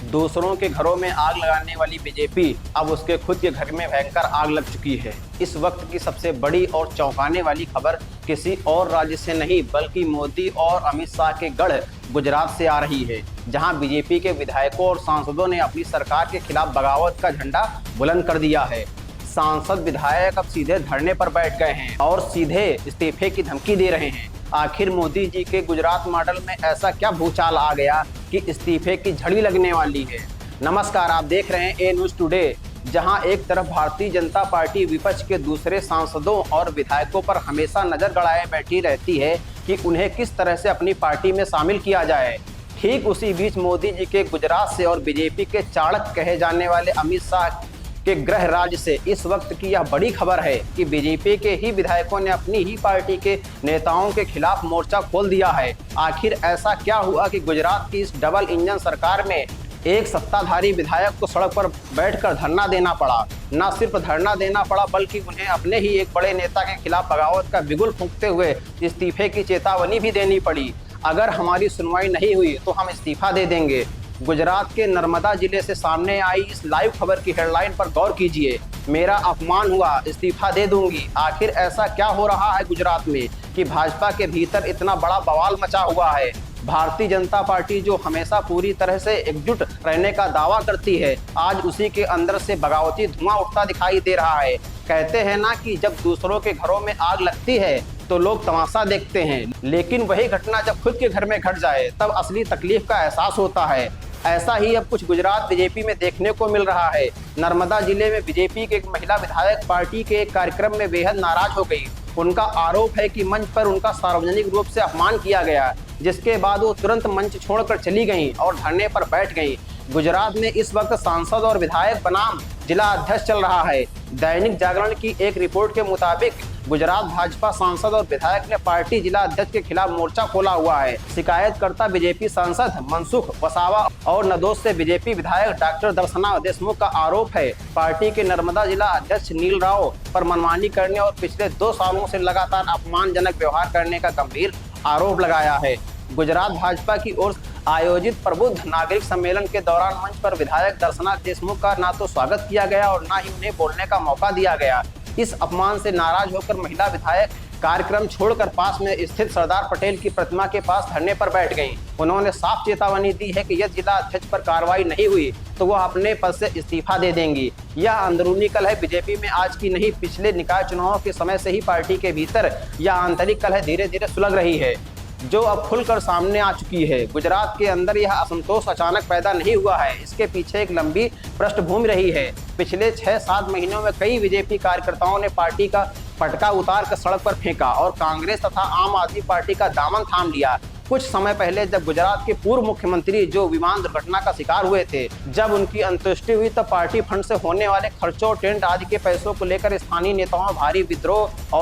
दूसरों के घरों में आग लगाने वाली बीजेपी अब उसके खुद के घर में भयंकर आग लग चुकी है। इस वक्त की सबसे बड़ी और चौंकाने वाली खबर किसी और राज्य से नहीं बल्कि मोदी और अमित शाह के गढ़ गुजरात से आ रही है, जहां बीजेपी के विधायकों और सांसदों ने अपनी सरकार के खिलाफ बगावत का झंडा बुलंद कर दिया है। सांसद विधायक अब सीधे धरने पर बैठ गए हैं और सीधे इस्तीफे की धमकी दे रहे हैं। आखिर मोदी जी के गुजरात मॉडल में ऐसा क्या भूचाल आ गया कि इस्तीफे की झड़ी लगने वाली है। नमस्कार, आप देख रहे हैं ए न्यूज़ टुडे, जहां एक तरफ भारतीय जनता पार्टी विपक्ष के दूसरे सांसदों और विधायकों पर हमेशा नजर गड़ाए बैठी रहती है कि उन्हें किस तरह से अपनी पार्टी में शामिल किया जाए। ठीक उसी बीच मोदी जी के गुजरात से और बीजेपी के चाणक्य कहे जाने वाले अमित शाह के गृह राज्य से इस वक्त की यह बड़ी खबर है कि बीजेपी के ही विधायकों ने अपनी ही पार्टी के नेताओं के खिलाफ मोर्चा खोल दिया है। आखिर ऐसा क्या हुआ कि गुजरात की इस डबल इंजन सरकार में एक सत्ताधारी विधायक को सड़क पर बैठकर धरना देना पड़ा। न सिर्फ धरना देना पड़ा बल्कि उन्हें अपने ही एक बड़े नेता के खिलाफ बगावत का बिगुल फूंकते हुए इस्तीफे की चेतावनी भी देनी पड़ी। अगर हमारी सुनवाई नहीं हुई तो हम इस्तीफा दे देंगे। गुजरात के नर्मदा जिले से सामने आई इस लाइव खबर की हेडलाइन पर गौर कीजिए। मेरा अपमान हुआ, इस्तीफा दे दूंगी। आखिर ऐसा क्या हो रहा है गुजरात में कि भाजपा के भीतर इतना बड़ा बवाल मचा हुआ है। भारतीय जनता पार्टी जो हमेशा पूरी तरह से एकजुट रहने का दावा करती है, आज उसी के अंदर से बगावती धुआं उठता दिखाई दे रहा है। कहते हैं ना कि जब दूसरों के घरों में आग लगती है तो लोग तमाशा देखते हैं, लेकिन वही घटना जब खुद के घर में घट जाए तब असली तकलीफ का एहसास होता है। ऐसा ही अब कुछ गुजरात बीजेपी में देखने को मिल रहा है। नर्मदा जिले में बीजेपी के एक महिला विधायक पार्टी के एक कार्यक्रम में बेहद नाराज हो गई। उनका आरोप है कि मंच पर उनका सार्वजनिक रूप से अपमान किया गया, जिसके बाद वो तुरंत मंच छोड़कर चली गईं और धरने पर बैठ गईं। गुजरात में इस वक्त सांसद और विधायक बनाम जिला अध्यक्ष चल रहा है। दैनिक जागरण की एक रिपोर्ट के मुताबिक गुजरात भाजपा सांसद और विधायक ने पार्टी जिला अध्यक्ष के खिलाफ मोर्चा खोला हुआ है। शिकायतकर्ता बीजेपी सांसद मनसुख वसावा और नदोद से बीजेपी विधायक डॉक्टर दर्शना देशमुख का आरोप है पार्टी के नर्मदा जिला अध्यक्ष नील राव पर मनमानी करने और पिछले 2 सालों से लगातार अपमानजनक व्यवहार करने का गंभीर आरोप लगाया है। गुजरात भाजपा की ओर आयोजित प्रबुद्ध नागरिक सम्मेलन के दौरान मंच पर विधायक दर्शना देशमुख का ना तो स्वागत किया गया और ना ही उन्हें बोलने का मौका दिया गया। इस अपमान से नाराज होकर महिला विधायक कार्यक्रम छोड़कर पास में स्थित सरदार पटेल की प्रतिमा के पास धरने पर बैठ गईं। उन्होंने साफ चेतावनी दी है कि यदि जिला अध्यक्ष पर कार्रवाई नहीं हुई तो वह अपने पद से इस्तीफा दे देंगी। यह अंदरूनी कलह बीजेपी में आज की नहीं, पिछले निकाय चुनाव के समय से ही पार्टी के भीतर यह आंतरिक कलह धीरे धीरे सुलग रही है, जो अब खुलकर सामने आ चुकी है। गुजरात के अंदर यह असंतोष अचानक पैदा नहीं हुआ है, इसके पीछे एक लंबी पृष्ठभूमि रही है। पिछले 6-7 महीनों में कई बीजेपी कार्यकर्ताओं ने पार्टी का पटका उतार कर सड़क पर फेंका और कांग्रेस तथा आम आदमी पार्टी का दामन थाम लिया। कुछ समय पहले जब गुजरात के पूर्व मुख्यमंत्री जो विमान दुर्घटना का शिकार हुए थे, जब उनकी अंत्येष्टि हुई तब पार्टी फंड से होने वाले खर्चों, टेंट आदि के पैसों को लेकर स्थानीय नेताओं में भारी विद्रोह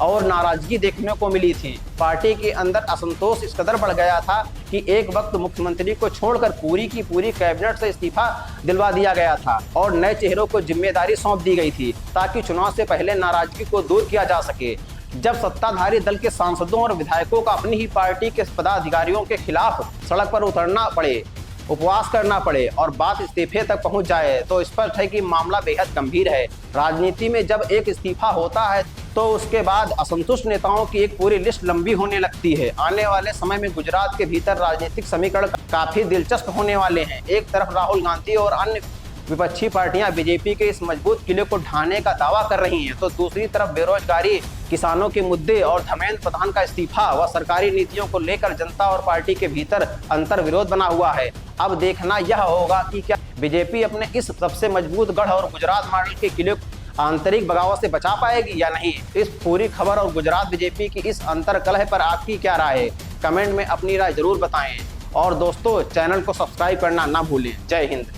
और नाराजगी देखने को मिली थी। पार्टी के अंदर असंतोष इस कदर बढ़ गया था कि एक वक्त मुख्यमंत्री को छोड़कर पूरी की पूरी कैबिनेट से इस्तीफा दिलवा दिया गया था और नए चेहरों को जिम्मेदारी सौंप दी गई थी ताकि चुनाव से पहले नाराजगी को दूर किया जा सके। जब सत्ताधारी दल के सांसदों और विधायकों का अपनी ही पार्टी के पदाधिकारियों के खिलाफ सड़क पर उतरना पड़े, उपवास करना पड़े और बात इस्तीफे तक पहुंच जाए तो स्पष्ट है कि मामला बेहद गंभीर है। राजनीति में जब एक इस्तीफा होता है तो उसके बाद असंतुष्ट नेताओं की एक पूरी लिस्ट लंबी होने लगती है। आने वाले समय में गुजरात के भीतर राजनीतिक समीकरण काफी दिलचस्प होने वाले हैं। एक तरफ राहुल गांधी और अन्य विपक्षी पार्टियां बीजेपी के इस मजबूत किले को ढाने का दावा कर रही हैं, तो दूसरी तरफ बेरोजगारी, किसानों के मुद्दे और धर्मेंद्र प्रधान का इस्तीफा व सरकारी नीतियों को लेकर जनता और पार्टी के भीतर अंतर विरोध बना हुआ है। अब देखना यह होगा कि क्या बीजेपी अपने इस सबसे मजबूत गढ़ और गुजरात मॉडल के किले आंतरिक बगावत से बचा पाएगी या नहीं। इस पूरी खबर और गुजरात बीजेपी की इस अंतर कलह पर आपकी क्या राय है, कमेंट में अपनी राय जरूर बताएं और दोस्तों चैनल को सब्सक्राइब करना ना भूलें। जय हिंद।